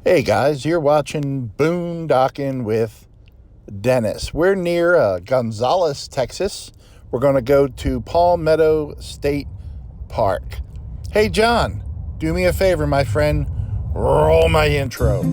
Hey guys, you're watching Boondocking with Dennis. We're near Gonzales, Texas. We're going to go to Palmetto State Park. Hey John, do me a favor, my friend. Roll my intro.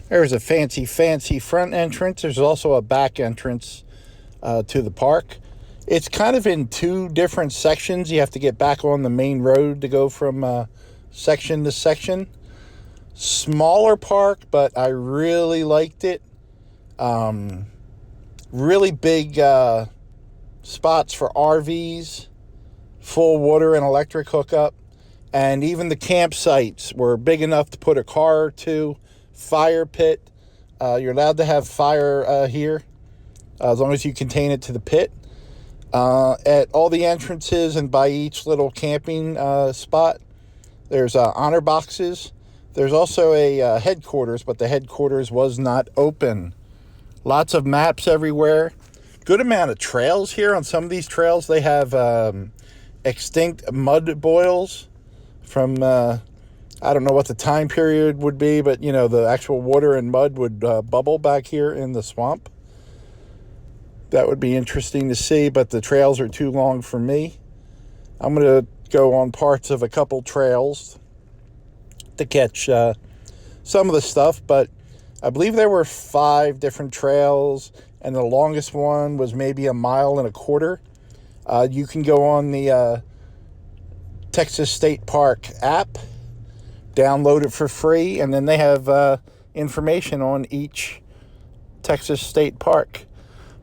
There's a fancy front entrance. There's also a back entrance to the park. It's kind of in two different sections. You have to get back on the main road to go from section to section. Smaller park, but I really liked it. Really big spots for RVs, full water and electric hookup. And even the campsites were big enough to put a car or two. Fire pit. You're allowed to have fire here as long as you contain it to the pit. At all the entrances and by each little camping spot, there's honor boxes. There's also a headquarters, but the headquarters was not open. Lots of maps everywhere. Good amount of trails here. On some of these trails, they have extinct mud boils from... I don't know what the time period would be, but, you know, the actual water and mud would bubble back here in the swamp. That would be interesting to see, but the trails are too long for me. I'm going to go on parts of a couple trails to catch some of the stuff, but I believe there were 5 different trails, and the longest one was maybe 1.25 miles. You can go on the Texas State Park app, download it for free, and then they have information on each Texas State Park.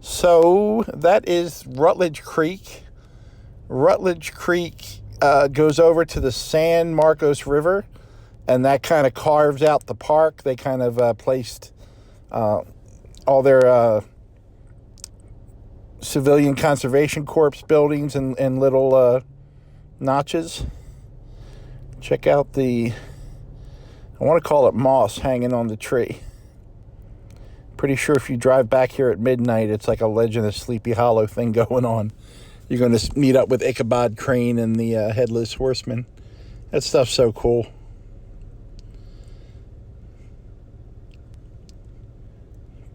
So that is Rutledge Creek. Rutledge Creek goes over to the San Marcos River, and that kind of carves out the park. They kind of placed all their civilian conservation corps buildings in little notches. Check out the... I want to call it moss hanging on the tree. Pretty sure if you drive back here at midnight, it's like a Legend of Sleepy Hollow thing going on. You're going to meet up with Ichabod Crane and the Headless Horseman. That stuff's so cool.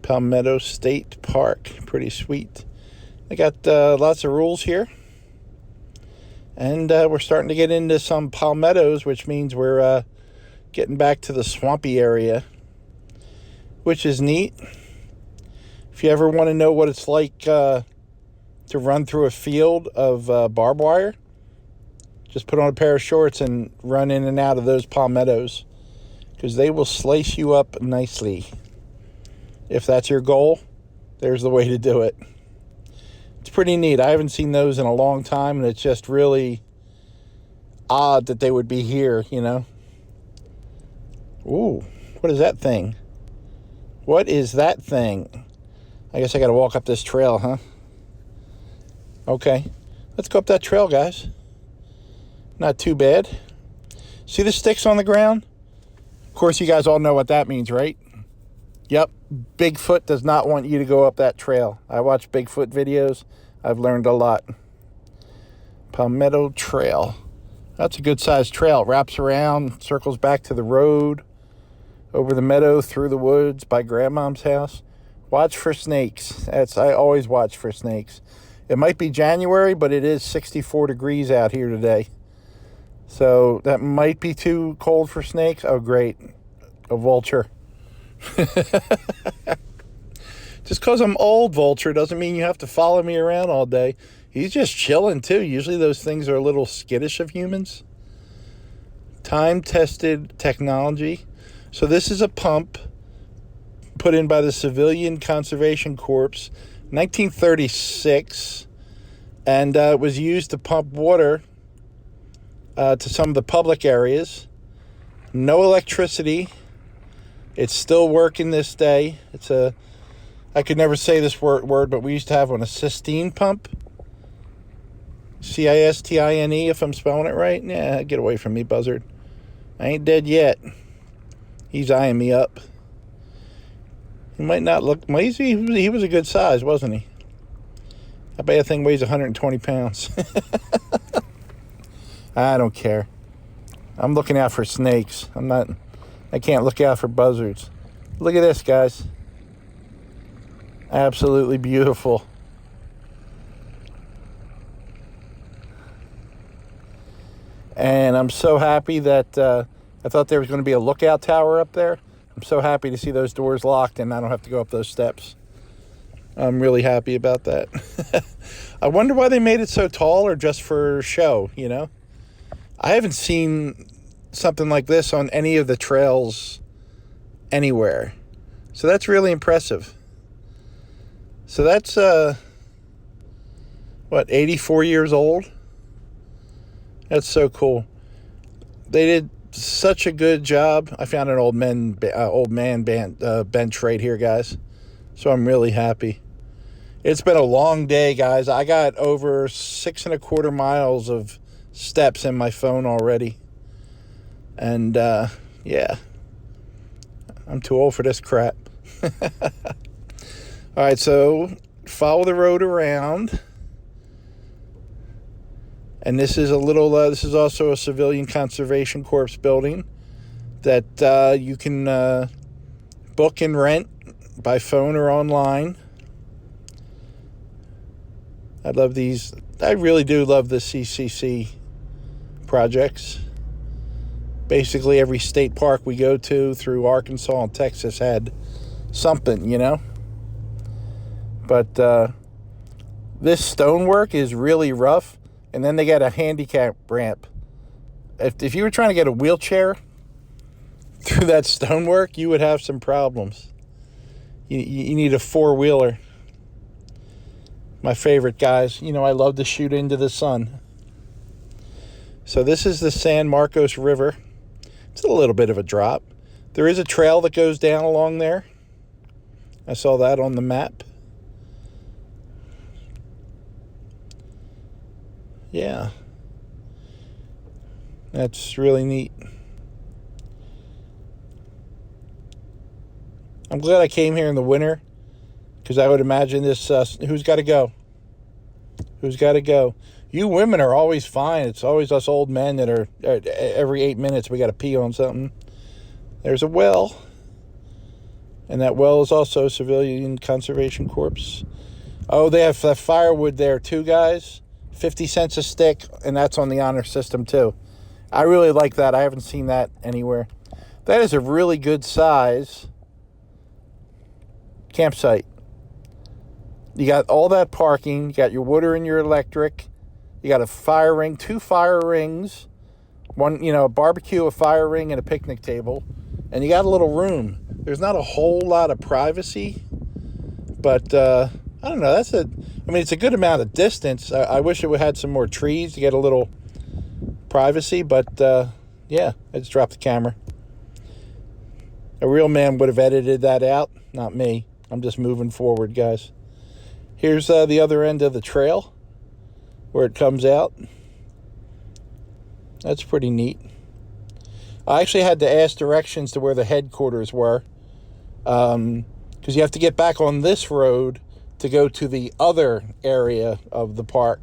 Palmetto State Park. Pretty sweet. They got lots of rules here. And we're starting to get into some palmettos, which means we're... getting back to the swampy area, which is neat. If you ever want to know what it's like to run through a field of barbed wire, just put on a pair of shorts and run in and out of those palmettos, because they will slice you up nicely. If that's your goal, there's the way to do it. It's pretty neat. I haven't seen those in a long time, and it's just really odd that they would be here, you know. Ooh, what is that thing? What is that thing? I guess I got to walk up this trail, huh? Okay. Let's go up that trail, guys. Not too bad. See the sticks on the ground? Of course, you guys all know what that means, right? Yep. Bigfoot does not want you to go up that trail. I watch Bigfoot videos. I've learned a lot. Palmetto Trail. That's a good-sized trail. It wraps around, circles back to the road, over the meadow, through the woods, by Grandmom's house. Watch for snakes. I always watch for snakes. It might be January, but it is 64 degrees out here today. So that might be too cold for snakes. Oh, great. A vulture. Just because I'm old, vulture, doesn't mean you have to follow me around all day. He's just chilling, too. Usually those things are a little skittish of humans. Time-tested technology. So this is a pump put in by the Civilian Conservation Corps, 1936, and it was used to pump water to some of the public areas. No electricity, It's still working this day. I could never say this word, but we used to have a cistine pump. Cistine, if I'm spelling it right. Yeah, get away from me, buzzard. I ain't dead yet. He's eyeing me up. He might not look... He was a good size, wasn't he? I bet that thing weighs 120 pounds. I don't care. I'm looking out for snakes. I can't look out for buzzards. Look at this, guys. Absolutely beautiful. And I'm so happy that I thought there was going to be a lookout tower up there. I'm so happy to see those doors locked and I don't have to go up those steps. I'm really happy about that. I wonder why they made it so tall, or just for show, you know? I haven't seen something like this on any of the trails anywhere. So that's really impressive. So that's, 84 years old? That's so cool. They did such a good job. I found an old man bench right here, guys. So I'm really happy. It's been a long day, guys. I got over 6.25 miles of steps in my phone already. And, yeah. I'm too old for this crap. All right, so follow the road around. And this is this is also a Civilian Conservation Corps building that you can book and rent by phone or online. I love these. I really do love the CCC projects. Basically, every state park we go to through Arkansas and Texas had something, you know? But this stonework is really rough. And then they got a handicap ramp. If you were trying to get a wheelchair through that stonework, you would have some problems. You need a four-wheeler. My favorite, guys. You know, I love to shoot into the sun. So this is the San Marcos River. It's a little bit of a drop. There is a trail that goes down along there. I saw that on the map. Yeah. That's really neat. I'm glad I came here in the winter, because I would imagine this, who's got to go? Who's got to go? You women are always fine. It's always us old men that are, every 8 minutes we got to pee on something. There's a well. And that well is also Civilian Conservation Corps. Oh, they have firewood there too, guys. 50 cents a stick, and that's on the honor system too. I really like that. I haven't seen that anywhere. That is a really good size campsite. You got all that parking. You got your water and your electric. You got a fire ring, 2 fire rings, one, a barbecue, a fire ring, and a picnic table. And you got a little room. There's not a whole lot of privacy, but I don't know. It's a good amount of distance. I wish it would had some more trees to get a little privacy, but yeah, I just dropped the camera. A real man would have edited that out, not me. I'm just moving forward, guys. Here's the other end of the trail where it comes out. That's pretty neat. I actually had to ask directions to where the headquarters were, because you have to get back on this road to go to the other area of the park.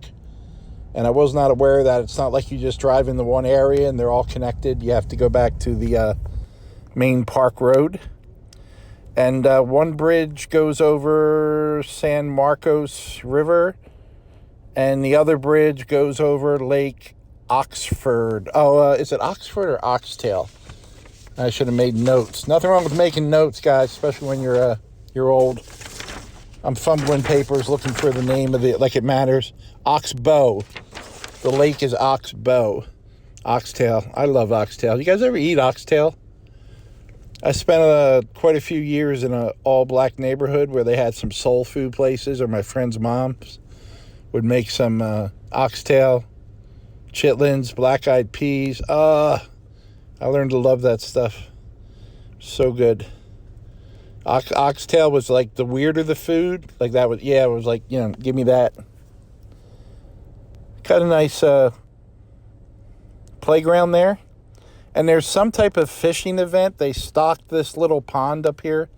And I was not aware that it's not like you just drive in the one area and they're all connected. You have to go back to the main park road. And one bridge goes over San Marcos River, and the other bridge goes over Lake Oxford. Oh, is it Oxford or Oxtail? I should have made notes. Nothing wrong with making notes, guys, especially when you're old. I'm fumbling papers looking for the name of like it matters. Oxbow. The lake is Oxbow. Oxtail. I love oxtail. You guys ever eat oxtail? I spent quite a few years in an all-black neighborhood where they had some soul food places, or my friend's moms would make some oxtail, chitlins, black-eyed peas. I learned to love that stuff. So good. Oxtail was like the weirder the food. Like that was, yeah, it was like, give me that. Got a nice playground there. And there's some type of fishing event. They stocked this little pond up here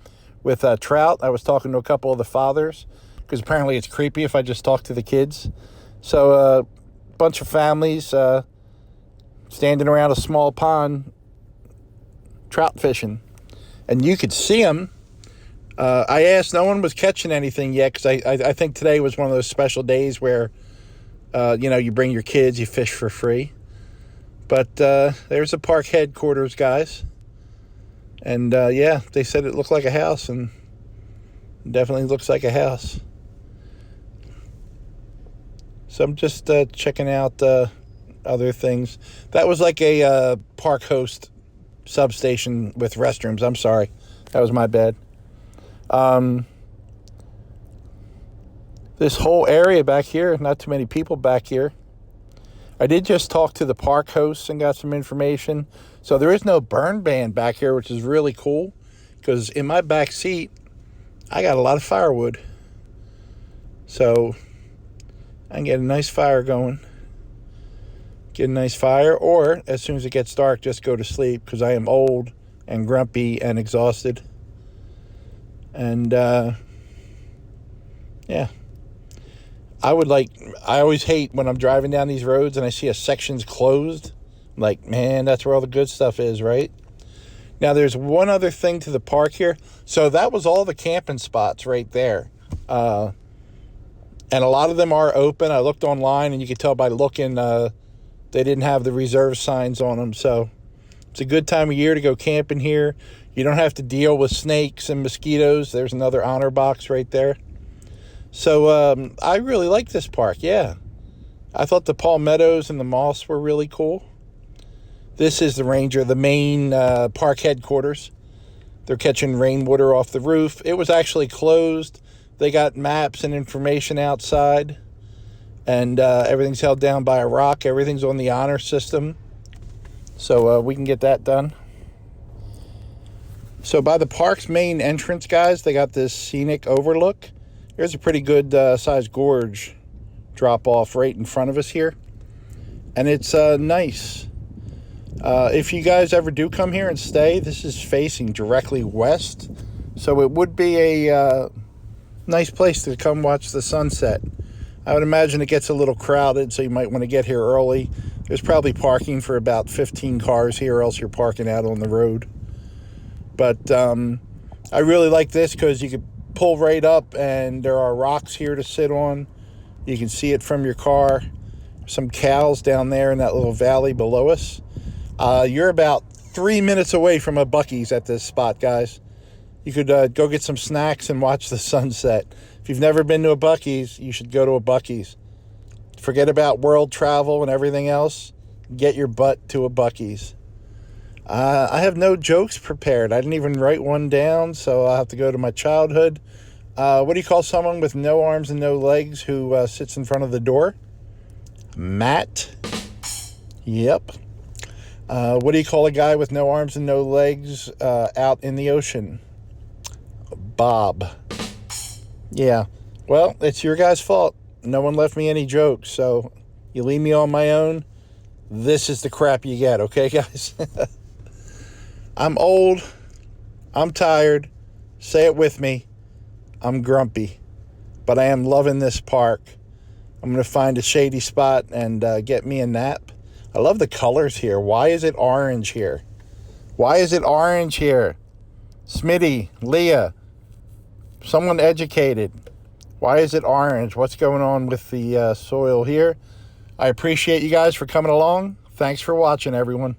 with trout. I was talking to a couple of the fathers because apparently it's creepy if I just talk to the kids. So a bunch of families standing around a small pond trout fishing. And you could see them. I asked, no one was catching anything yet because I think today was one of those special days where, you bring your kids, you fish for free. But there's the park headquarters, guys. And, they said it looked like a house, and it definitely looks like a house. So I'm just checking out other things. That was like a park host substation with restrooms. I'm sorry. That was my bad. This whole area back here, not too many people back here. I did just talk to the park hosts and got some information. So there is no burn ban back here, which is really cool. Because in my back seat, I got a lot of firewood. So I can get a nice fire going. Get a nice fire. Or as soon as it gets dark, just go to sleep. Because I am old and grumpy and exhausted. And yeah. I always hate when I'm driving down these roads and I see a section's closed. I'm like, man, that's where all the good stuff is, right? Now, there's one other thing to the park here. So that was all the camping spots right there. And a lot of them are open. I looked online and you could tell by looking, they didn't have the reserve signs on them. So it's a good time of year to go camping here. You don't have to deal with snakes and mosquitoes. There's another honor box right there. So I really like this park, yeah. I thought the palmettos and the moss were really cool. This is the main park headquarters. They're catching rainwater off the roof. It was actually closed. They got maps and information outside. And everything's held down by a rock. Everything's on the honor system. So we can get that done. So by the park's main entrance, guys, they got this scenic overlook. There's a pretty good sized gorge drop off right in front of us here. And it's nice. If you guys ever do come here and stay, this is facing directly west. So it would be a nice place to come watch the sunset. I would imagine it gets a little crowded, so you might want to get here early. There's probably parking for about 15 cars here, or else you're parking out on the road. But I really like this because you could pull right up and there are rocks here to sit on. You can see it from your car. Some cows down there in that little valley below us. You're about 3 minutes away from a Buc-ee's at this spot, guys. You could go get some snacks and watch the sunset. If you've never been to a Buc-ee's, you should go to a Buc-ee's. Forget about world travel and everything else. Get your butt to a Buc-ee's. I have no jokes prepared. I didn't even write one down, so I'll have to go to my childhood. What do you call someone with no arms and no legs who sits in front of the door? Matt. Yep. What do you call a guy with no arms and no legs out in the ocean? Bob. Yeah. Well, it's your guys' fault. No one left me any jokes, so you leave me on my own. This is the crap you get, okay, guys? I'm old. I'm tired. Say it with me. I'm grumpy. But I am loving this park. I'm going to find a shady spot and get me a nap. I love the colors here. Why is it orange here? Why is it orange here? Smitty, Leah, someone educated. Why is it orange? What's going on with the soil here? I appreciate you guys for coming along. Thanks for watching, everyone.